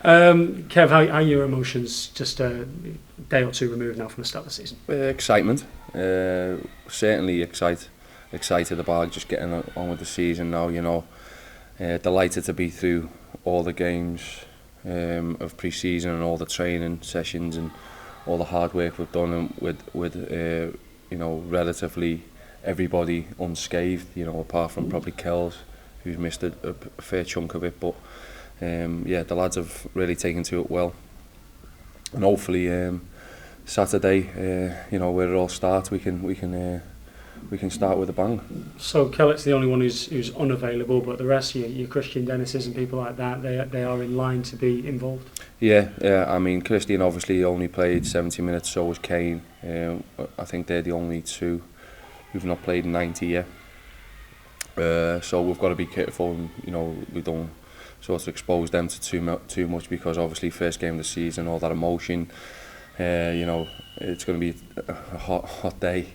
Kev, how are your emotions just a day or two removed now from the start of the season? Excitement. Certainly excited about just getting on with the season now, you know. Delighted to be through all the games of pre-season and all the training sessions and all the hard work we've done, and with you know, relatively everybody unscathed, you know, apart from probably Kells, who's missed a fair chunk of it. But yeah, the lads have really taken to it well, and hopefully Saturday, you know, where it all starts, we can start with a bang. So Kellett's the only one who's unavailable, but the rest, your Christian Dennis's and people like that, they are in line to be involved. Yeah. I mean, Christian obviously only played 70 minutes, so was Kane. I think they're the only two who've not played 90 yet. So we've got to be careful, and you know, we don't sort of expose them to too much, because obviously first game of the season, all that emotion. You know, it's going to be a hot day.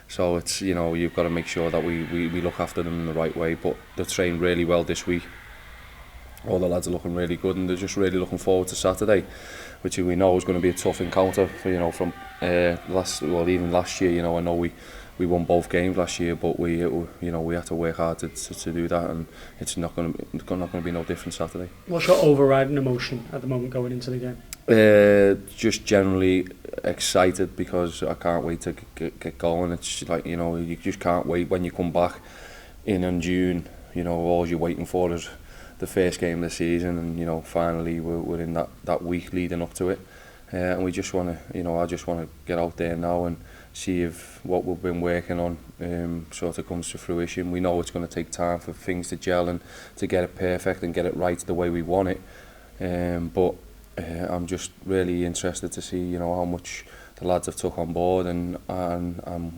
So it's, you know, you've got to make sure that we look after them in the right way. But they've trained really well this week. All the lads are looking really good, and they're just really looking forward to Saturday, which we know is going to be a tough encounter for, you know, from even last year. You know, I know we won both games last year, but we had to work hard to do that, and it's not going to be no different Saturday. What's your overriding emotion at the moment going into the game? Just generally excited, because I can't wait to get going. It's like, you know, you just can't wait when you come back in June. You know, all you're waiting for is the first game of the season, and you know, finally we're in that week leading up to it, and we just want to, you know, I just want to get out there now and see if what we've been working on sort of comes to fruition. We know it's going to take time for things to gel and to get it perfect and get it right the way we want it, but I'm just really interested to see, you know, how much the lads have took on board, and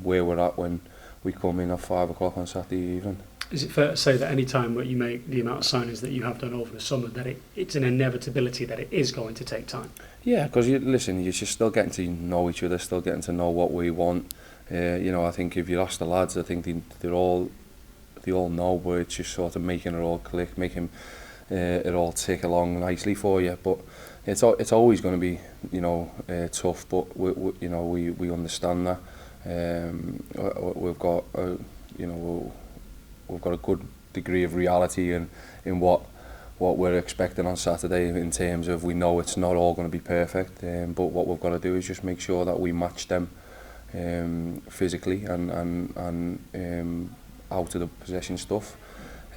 where we're at when we come in at 5 o'clock on Saturday evening. Is it fair to say that any time that you make the amount of signings that you have done over the summer, that it's an inevitability that it is going to take time? Yeah, because you're just still getting to know each other, still getting to know what we want. You know, I think if you ask the lads, I think they all know, but it's just sort of making it all click, making it all tick along nicely for you. But it's always going to be, you know, tough, but we understand that. We've got we've got a good degree of reality in what we're expecting on Saturday, in terms of, we know it's not all going to be perfect, but what we've got to do is just make sure that we match them physically and out of the possession stuff,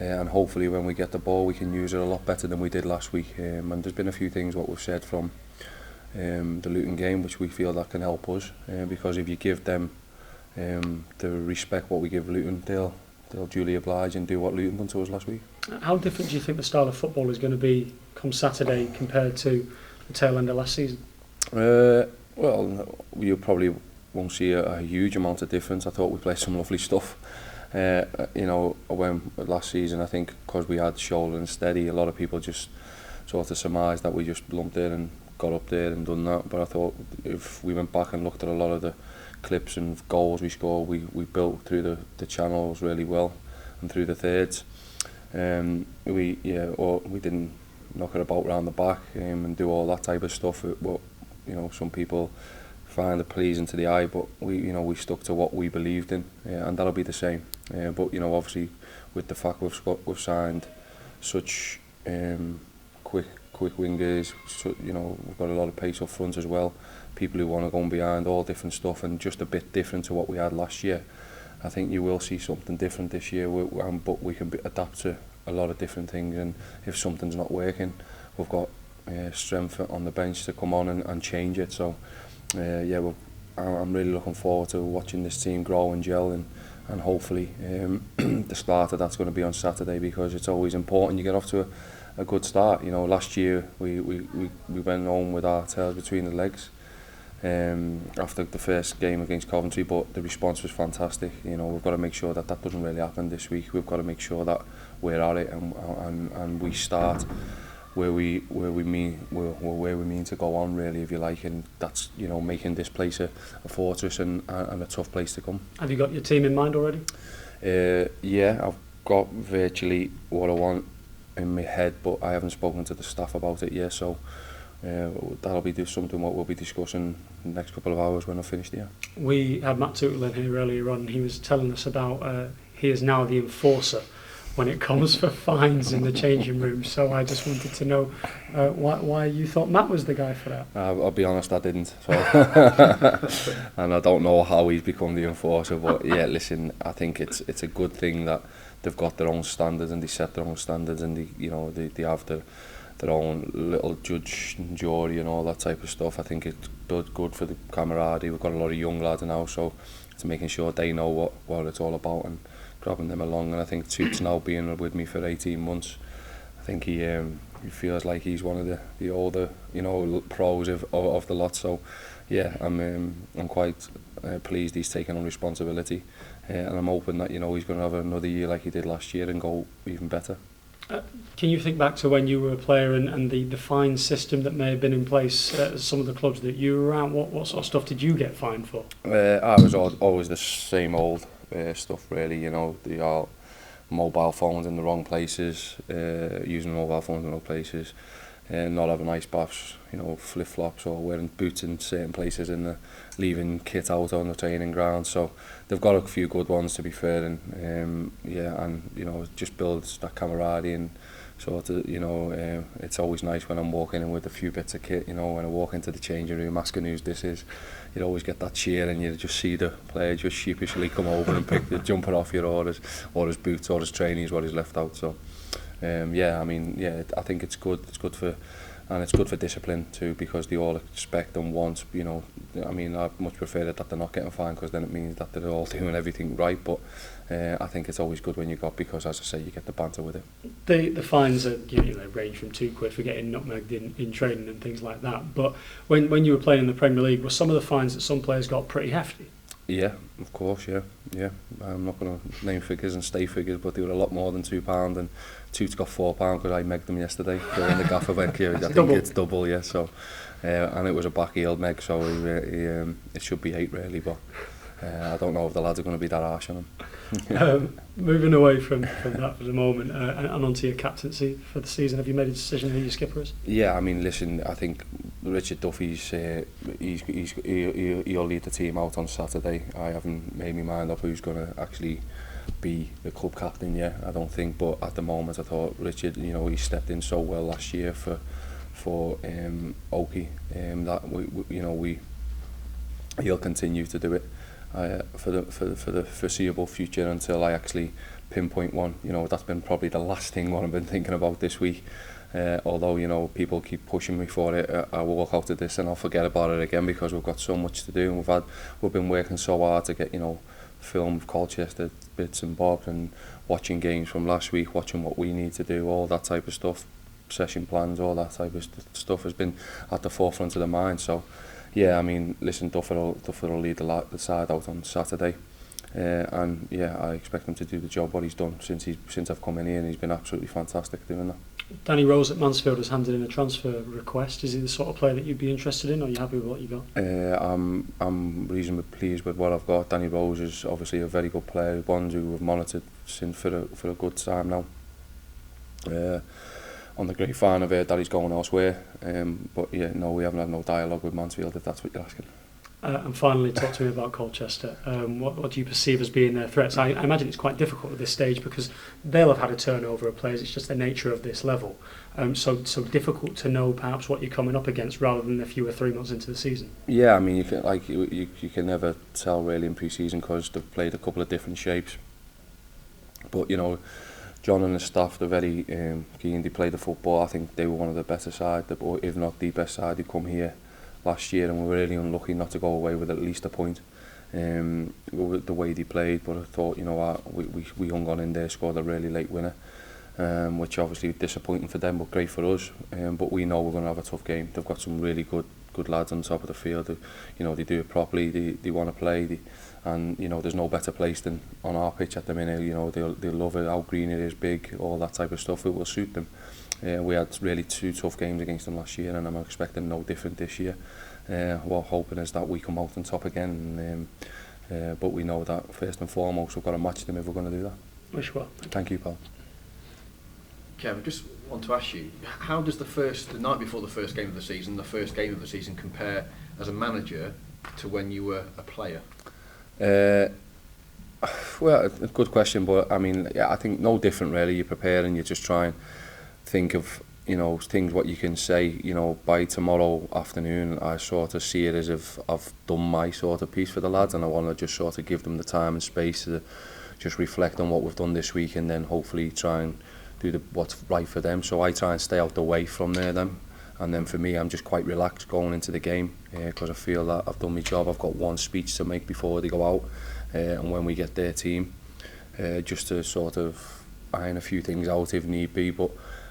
and hopefully when we get the ball we can use it a lot better than we did last week. And there's been a few things what we've said from the Luton game which we feel that can help us, because if you give them the respect what we give Luton, they'll duly oblige and do what Luton done to us last week. How different do you think the style of football is going to be come Saturday compared to the tail end of last season? Well, you probably won't see a huge amount of difference. I thought we played some lovely stuff. You know, when last season, I think because we had shoulder and steady, a lot of people just sort of surmised that we just lumped in and got up there and done that. But I thought if we went back and looked at a lot of the clips and goals we scored, we built through the channels really well and through the thirds. We didn't knock it about round the back and do all that type of stuff. What, you know, some people find it pleasing to the eye, but we stuck to what we believed in, and that'll be the same. But you know, obviously with the fact we've signed such quick wingers, so, you know, we've got a lot of pace up front as well. People who want to go on behind, all different stuff, and just a bit different to what we had last year. I think you will see something different this year, but we can adapt to a lot of different things, and if something's not working, we've got strength on the bench to come on and change it. So I'm really looking forward to watching this team grow and gel, and hopefully the start of that's going to be on Saturday, because it's always important you get off to a good start. You know, last year we went home with our tails between the legs after the first game against Coventry, but the response was fantastic. You know, we've got to make sure that doesn't really happen this week. We've got to make sure that we're at it and we start where we mean to go on, really, if you like, and that's, you know, making this place a fortress and a tough place to come. Have you got your team in mind already? Yeah, I've got virtually what I want in my head, but I haven't spoken to the staff about it yet, so that'll be something what we'll be discussing the next couple of hours when I finish here. We had Matt Tootle in here earlier on, and he was telling us about he is now the enforcer when it comes for fines in the changing room. So I just wanted to know why you thought Matt was the guy for that. I'll be honest, I didn't. So and I don't know how he's become the enforcer, but yeah, listen, I think it's a good thing that they've got their own standards and they set their own standards, and they have their own little judge and jury and all that type of stuff. I think it's good for the camaraderie. We've got a lot of young lads now, so it's making sure they know what it's all about and grabbing them along. And I think Toot's now being with me for 18 months. I think he feels like he's one of the older pros of the lot. So yeah, I'm quite pleased he's taken on responsibility, and I'm hoping that he's going to have another year like he did last year and go even better. Can you think back to when you were a player and the fine system that may have been in place at some of the clubs that you were around? What sort of stuff did you get fined for? I was always the same old stuff, really. The mobile phones in the wrong places, using mobile phones in the wrong places, not having ice baths, flip-flops, or wearing boots in certain places, and leaving kit out on the training ground. So they've got a few good ones, to be fair, and just builds that camaraderie, and sort of, it's always nice when I'm walking in with a few bits of kit, when I walk into the changing room asking whose this is. You always get that cheer, and you just see the player just sheepishly come over and pick the jumper off you, or his boots, or his trainees, what he's left out. So I think it's good. It's good for discipline too, because they all expect and want. I much prefer that they're not getting fined, because then it means that they're all doing everything right. But I think it's always good when you got, because as I say, you get the banter with it. The fines are range from £2 for getting nutmegged in training and things like that. But when you were playing in the Premier League, were some of the fines that some players got pretty hefty? Yeah, of course, yeah. I'm not going to name figures and stay figures, but they were a lot more than £2, and Toots got £4 because I megged them yesterday. When the gaffer went here, I think it's double, yeah. So, and it was a back-heeled meg, so it should be 8 really, but I don't know if the lads are going to be that harsh on him. Moving away from that for the moment, and onto your captaincy for the season, have you made a decision who your skipper is? Yeah, listen, I think Richard Duffy's he'll lead the team out on Saturday. I haven't made my mind up who's going to actually be the club captain yet, I don't think, but at the moment I thought Richard, he stepped in so well last year for Oki, that he'll continue to do it for the foreseeable future until I actually pinpoint one. That's been probably the last thing what I've been thinking about this week. Although people keep pushing me for it, I will walk out of this and I'll forget about it again, because we've got so much to do, and we've been working so hard to get film of Colchester bits and bobs, and watching games from last week, watching what we need to do, all that type of stuff, session plans, all that type of stuff has been at the forefront of the mind. So yeah, listen, Duffer will lead the side out on Saturday, and yeah, I expect him to do the job what he's done since I've come in here, and he's been absolutely fantastic doing that. Danny Rose at Mansfield has handed in a transfer request. Is he the sort of player that you'd be interested in, or are you happy with what you got? I'm reasonably pleased with what I've got. Danny Rose is obviously a very good player, one who we've monitored since for a good time now. On the grapevine, I've heard that he's going elsewhere, but yeah, no, we haven't had no dialogue with Mansfield, if that's what you're asking. And finally, talk to me about Colchester. What do you perceive as being their threats? I imagine it's quite difficult at this stage, because they'll have had a turnover of players. It's just the nature of this level. So difficult to know perhaps what you're coming up against, rather than if you were 3 months into the season. Yeah, you can never tell really in pre-season, because they've played a couple of different shapes. But John and the staff, they're very keen. They play the football. I think they were one of the better side, or if not the best side, who come here last year, and we were really unlucky not to go away with at least a point. With the way they played, but I thought we hung on in there, scored a really late winner, which obviously disappointing for them, but great for us. But we know we're going to have a tough game. They've got some really good lads on top of the field. They do it properly. They want to play. And there's no better place than on our pitch at the minute. They'll love it, how green it is, big, all that type of stuff. It will suit them. We had really 2 tough games against them last year, and I'm expecting no different this year. What I'm hoping is that we come out on top again, but we know that first and foremost we've got to match them if we're going to do that. Wish well. Thank you, pal. Kev, I just want to ask you, how does the night before the first game of the season compare as a manager to when you were a player? Well, a good question, but I mean, yeah, I think no different really. You prepare and you just try and think of, things what you can say, by tomorrow afternoon. I sort of see it as if I've done my sort of piece for the lads, and I want to just sort of give them the time and space to just reflect on what we've done this week, and then hopefully try and do what's right for them. So I try and stay out the way from them. And then for me, I'm just quite relaxed going into the game because I feel that I've done my job. I've got one speech to make before they go out, and when we get their team, just to sort of iron a few things out if need be. But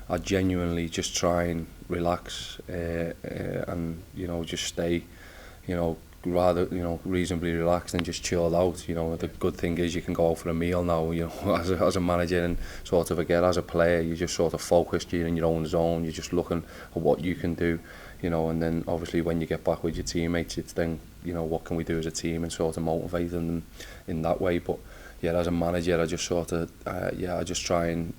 I genuinely just try and relax and just stay, rather reasonably relaxed and just chilled out. The good thing is you can go out for a meal now, as a manager, and sort of again as a player you're just sort of focused, you're in your own zone, you're just looking at what you can do, and then obviously when you get back with your teammates, it's then what can we do as a team and sort of motivate them in that way. But yeah, as a manager I just sort of I just try and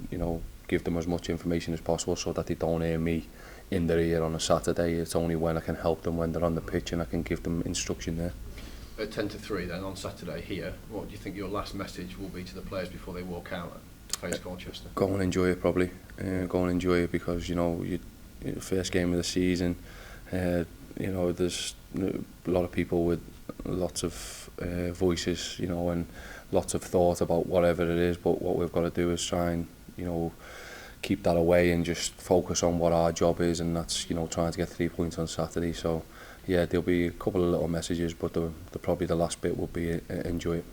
give them as much information as possible so that they don't hear me in their ear on a Saturday. It's only when I can help them when they're on the pitch and I can give them instruction there. At 10-3 then on Saturday here, what do you think your last message will be to the players before they walk out to face Colchester? Go and enjoy it probably. Go and enjoy it because first game of the season, there's a lot of people with lots of voices, and lots of thought about whatever it is, but what we've got to do is try and keep that away and just focus on what our job is, and that's trying to get 3 points on Saturday. So yeah, there'll be a couple of little messages, but probably the last bit will be enjoy it.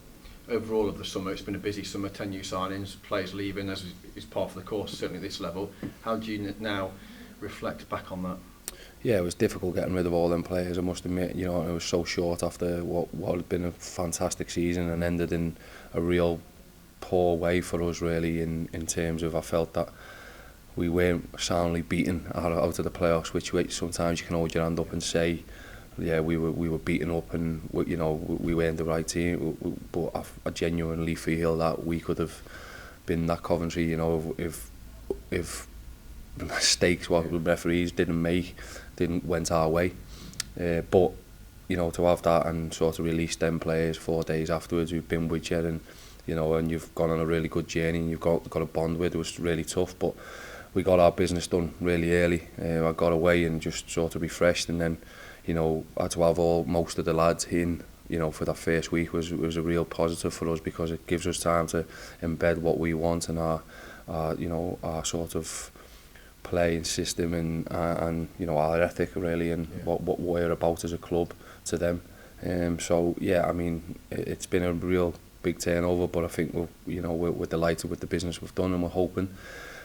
Overall of the summer, it's been a busy summer, 10 new signings, players leaving as is part of the course, certainly at this level. How do you now reflect back on that? Yeah, it was difficult getting rid of all them players, I must admit. It was so short after what had been a fantastic season and ended in a real poor way for us really, in terms of I felt that we weren't soundly beaten out of the playoffs, which sometimes you can hold your hand up and say, yeah, we were beaten up and we weren't the right team. But I genuinely feel that we could have been that Coventry, if the mistakes what the referees went our way. But to have that and sort of release them players 4 days afterwards who've been with you and you've gone on a really good journey and you've got a bond with, it was really tough. But we got our business done really early. I got away and just sort of refreshed, and then to have most of the lads in for that first week was a real positive for us, because it gives us time to embed what we want and our sort of playing system and our ethic really, and what we're about as a club to them. So yeah, I mean it's been a real big turnover, but I think we're delighted with the business we've done, and we're hoping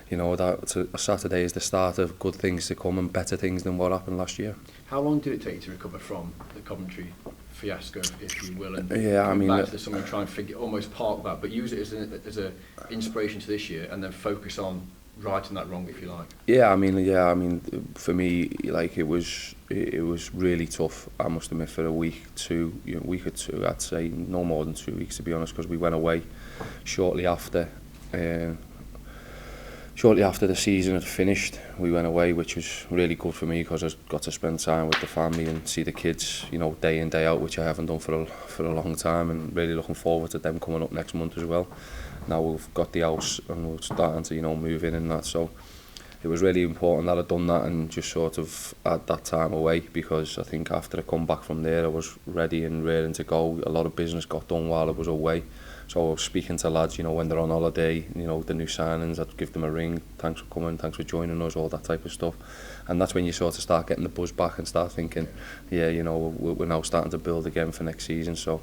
that Saturday is the start of good things to come and better things than what happened last year. How long did it take you to recover from the Coventry fiasco, if you will, and back to the summer and try and almost park that, but use it as a inspiration to this year, and then focus on righting that wrong, if you like? Yeah, I mean, for me, like it was really tough. I must admit, for a week or two, I'd say no more than 2 weeks to be honest, because we went away shortly after the season had finished. We went away, which was really good for me because I got to spend time with the family and see the kids, day in, day out, which I haven't done for a long time, and really looking forward to them coming up next month as well. Now we've got the house and we're starting to move in and that, so it was really important that I'd done that and just sort of had that time away, because I think after I come back from there I was ready and raring to go. A lot of business got done while I was away, so I was speaking to lads when they're on holiday, the new signings, I'd give them a ring, thanks for coming, thanks for joining us, all that type of stuff. And that's when you sort of start getting the buzz back and start thinking, yeah, we're now starting to build again for next season. So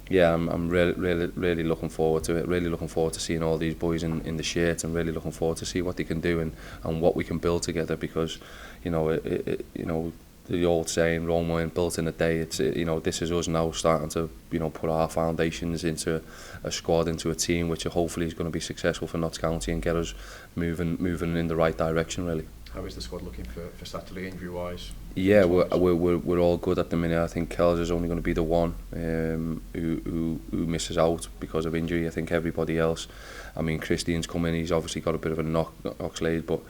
yeah, I'm really looking forward to it. Really looking forward to seeing all these boys in the shirt, and really looking forward to see what they can do and what we can build together. Because the old saying, Rome weren't built in a day. It's this is us now starting to put our foundations into a squad, into a team which hopefully is going to be successful for Notts County and get us moving in the right direction really. How is the squad looking for Saturday injury wise? Yeah, we're all good at the minute. I think Kells is only going to be the one who misses out because of injury. I think everybody else, I mean, Christian's come in, he's obviously got a bit of a knock, Oxlade, but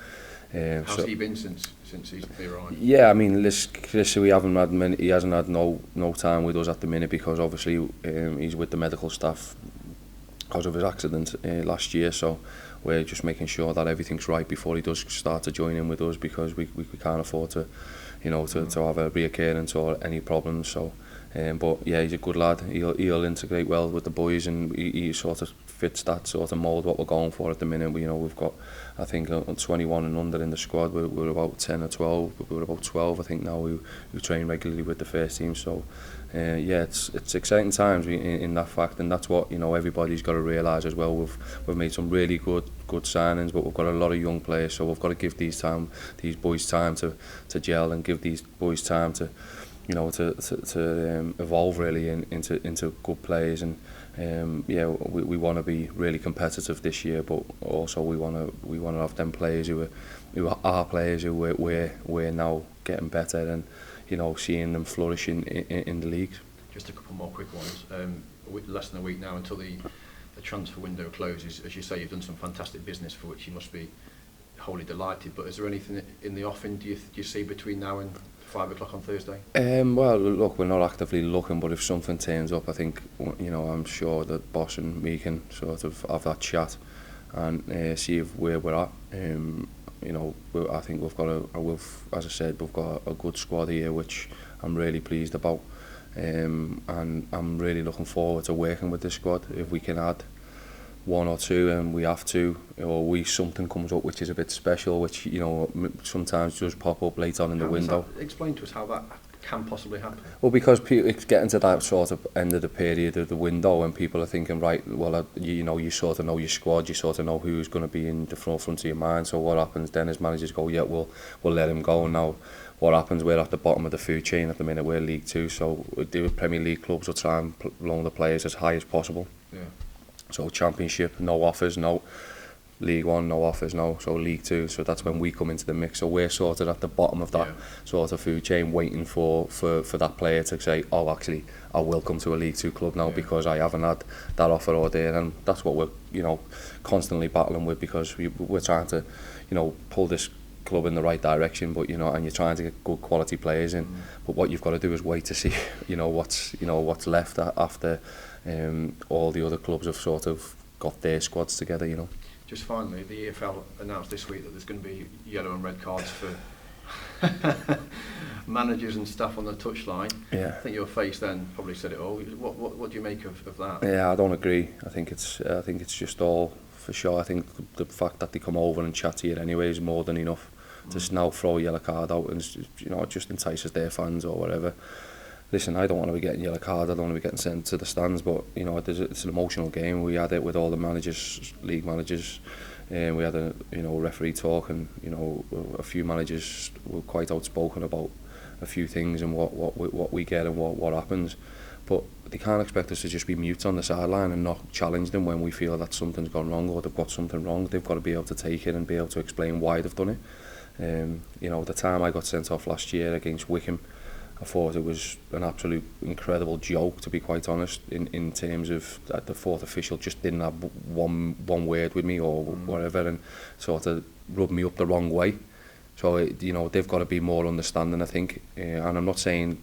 how's he been since he's arrived? Yeah, I mean, Chris, he hasn't had no time with us at the minute because obviously he's with the medical staff because of his accident last year, so we're just making sure that everything's right before he does start to join in with us, because we can't afford to, you know, to have a reoccurrence or any problems. So but yeah, he's a good lad. He'll integrate well with the boys, and he sort of fits that sort of mould what we're going for at the minute. We've got, I think, 21 and under in the squad. We're about 10 or 12, but we're about 12 I think now who train regularly with the first team. So yeah, it's exciting times in that fact, and that's what, you know, everybody's got to realise as well. We've made some really good signings, but we've got a lot of young players, so we've got to give these boys time to gel, and give these boys time to, you know, to evolve really into good players. And yeah, we want to be really competitive this year, but also we want to have them players who are players who we're now getting better, and, you know, seeing them flourish in the league. Just a couple more quick ones. Less than a week now until the transfer window closes. As you say, you've done some fantastic business for which you must be wholly delighted. But is there anything in the offing do you see between now and 5 o'clock on Thursday? Well, look, we're not actively looking, but if something turns up, I think, you know, I'm sure that Boss and me can sort of have that chat and see where we're at. You know, I think as I said, we've got a good squad here, which I'm really pleased about, and I'm really looking forward to working with this squad. If we can add one or two, and we have to, or something comes up which is a bit special, which, you know, sometimes does pop up late on in the window. Explain to us how that can possibly happen. Well, because it's getting to that sort of end of the period of the window, and people are thinking, right, well, you know, you sort of know your squad, you sort of know who's going to be in the front of your mind. So what happens then is managers go, yeah, we'll let him go. And now what happens, we're at the bottom of the food chain at the minute. We're League Two, so the Premier League clubs will try and loan the players as high as possible. Yeah. So Championship, no offers, no. League One, no offers, no. So League Two, so that's when we come into the mix. So we're sort of at the bottom of that sort of food chain, waiting for that player to say, oh, actually, I will come to a League Two club now because I haven't had that offer or there. And that's what we're, you know, constantly battling with, because we're trying to, you know, pull this club in the right direction, but, you know, and you're trying to get good quality players in. But what you've got to do is wait to see, you know, what's left after all the other clubs have sort of got their squads together, you know. Just finally, the EFL announced this week that there's going to be yellow and red cards for managers and staff on the touchline. Yeah. I think your face then probably said it all. What do you make of that? Yeah, I don't agree. I think it's just all for sure. I think the fact that they come over and chat to you anyway is more than enough. To now throw a yellow card out, and, you know, it just entices their fans or whatever. Listen, I don't want to be getting yellow card, I don't want to be getting sent to the stands, but, you know, it's an emotional game. We had it with all the managers, league managers, and we had a, you know, referee talk, and, you know, a few managers were quite outspoken about a few things and what we get and what happens. But they can't expect us to just be mute on the sideline and not challenge them when we feel that something's gone wrong or they've got something wrong. They've got to be able to take it and be able to explain why they've done it. You know, the time I got sent off last year against Wickham, I thought it was an absolute incredible joke, to be quite honest, in terms of that the fourth official just didn't have one word with me or whatever, and sort of rubbed me up the wrong way. So, you know, they've got to be more understanding, I think, and I'm not saying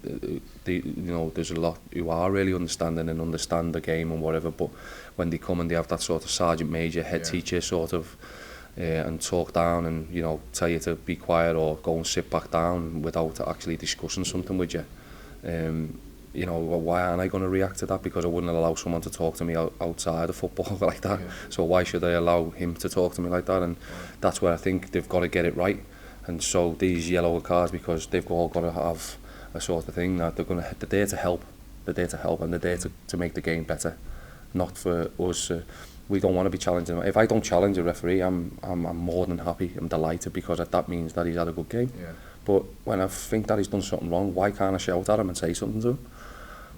you know, there's a lot who are really understanding and understand the game and whatever, but when they come and they have that sort of sergeant major, head teacher sort of, and talk down and, you know, tell you to be quiet or go and sit back down without actually discussing something with you. You know, why aren't I going to react to that? Because I wouldn't allow someone to talk to me outside of football like that. So why should I allow him to talk to me like that? And that's where I think they've got to get it right. And so these yellow cards, because they've all got to have a sort of thing that they're there to help. They're there to help, and they're there to make the game better, not for us. We don't want to be challenging him. If I don't challenge a referee, I'm more than happy. I'm delighted, because that means that he's had a good game. Yeah. But when I think that he's done something wrong, why can't I shout at him and say something to him?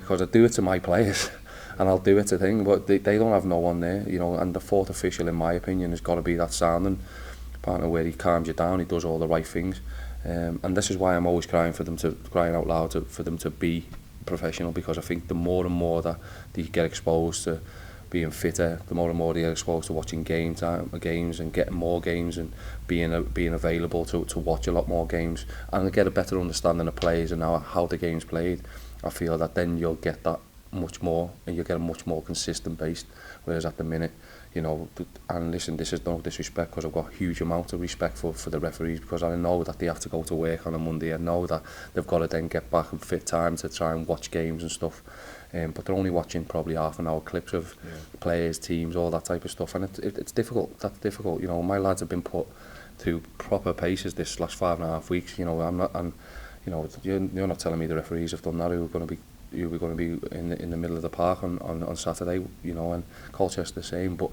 Because I do it to my players, and I'll do it to things. But they don't have no one there, you know. And the fourth official, in my opinion, has got to be that sounding partner where he calms you down, he does all the right things. And this is why I'm always crying out loud for them to be professional, because I think the more and more that they get exposed to being fitter, the more and more they get exposed to watching games and getting more games and being available to watch a lot more games and get a better understanding of players and how the game's played. I feel that then you'll get that much more, and you'll get a much more consistent base, whereas at the minute, and listen, this is no disrespect, because I've got a huge amount of respect for the referees, because I know that they have to go to work on a Monday. I know that they've got to then get back and fit time to try and watch games and stuff, but they're only watching probably half an hour clips of players, teams, all that type of stuff, and it's difficult. That's difficult. My lads have been put through proper paces this last 5.5 weeks. I'm not, and you're not telling me the referees have done that, who we're going to be in the middle of the park on Saturday, and Colchester the same. But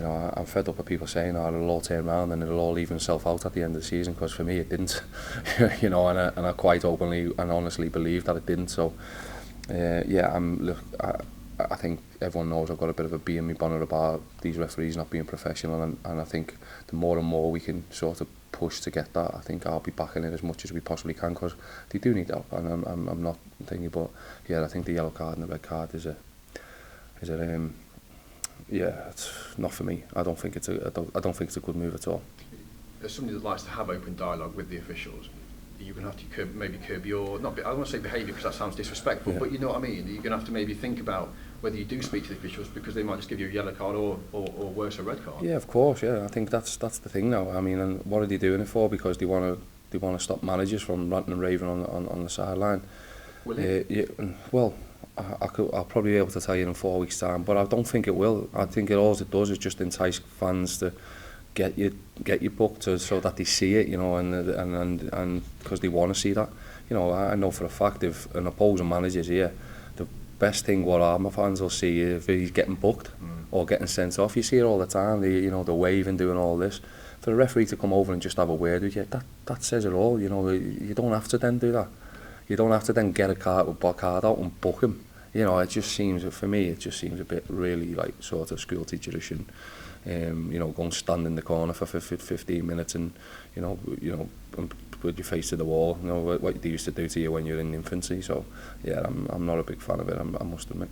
I'm fed up with people saying, it'll all turn around and it'll all even itself out at the end of the season, because for me it didn't. And I quite openly and honestly believe that it didn't. So I think everyone knows I've got a bit of a bee in my bonnet about these referees not being professional, and I think the more and more we can sort of push to get that, I think I'll be backing it as much as we possibly can, because they do need help, and I'm not thinking, but I think the yellow card and the red card it's not for me. I don't think it's a good move at all. As somebody that likes to have open dialogue with the officials, you're going to have to curb your, I don't want to say behaviour because that sounds disrespectful, but you know what I mean. You're going to have to maybe think about whether you do speak to the officials, because they might just give you a yellow card or worse, a red card. Yeah, of course. Yeah, I think that's the thing now. I mean, and what are they doing it for? Because they want to stop managers from ranting and raving on the sideline. Well, I'll probably be able to tell you in 4 weeks' time, but I don't think it will. I think all it does is just entice fans to get you booked so that they see it, and because they want to see that. I know for a fact if an opposing manager's here, the best thing what our fans will see is if he's getting booked or getting sent off. You see it all the time, the waving, doing all this. For a referee to come over and just have a word with you, that says it all. You don't have to then do that. You don't have to then get a card out and book him. It just seems, for me, it just seems a bit really like sort of school teacherish, and go and stand in the corner for 15 minutes and and put your face to the wall. What they used to do to you when you're in infancy. So yeah, I'm not a big fan of it, I must admit.